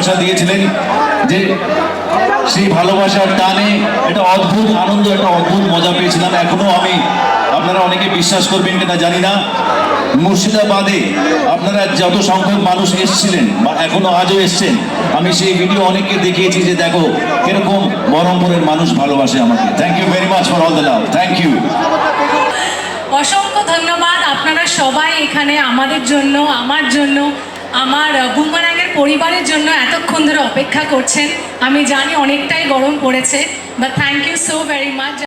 ভালোবাসা দিয়েছিলেন, যে সেই ভালোবাসার টানে একটা অদ্ভুত আনন্দ, একটা অদ্ভুত মজা পেয়েছিলাম। এখনো আমি, আপনারা অনেকে বিশ্বাস করবেন কিনা জানি না, মুর্শিদাবাদে আপনারা যত সংখ্যক মানুষ এসেছিলেন বা এখনো আজও এসছেন, আমি সেই ভিডিও অনেককে দেখিয়েছি যে দেখো কিরকম বহরমপুরের মানুষ ভালোবাসে আমাকে। Thank you very much for all the love. Thank you. অসংখ্য ধন্যবাদ। আপনারা সবাই এখানে আমাদের জন্য, আমার জন্য, আমার বুমারাঙ্গের পরিবারের জন্য এতক্ষণ ধরে অপেক্ষা করছেন। আমি জানি অনেকটাই গরম পড়েছে, but thank you so very much.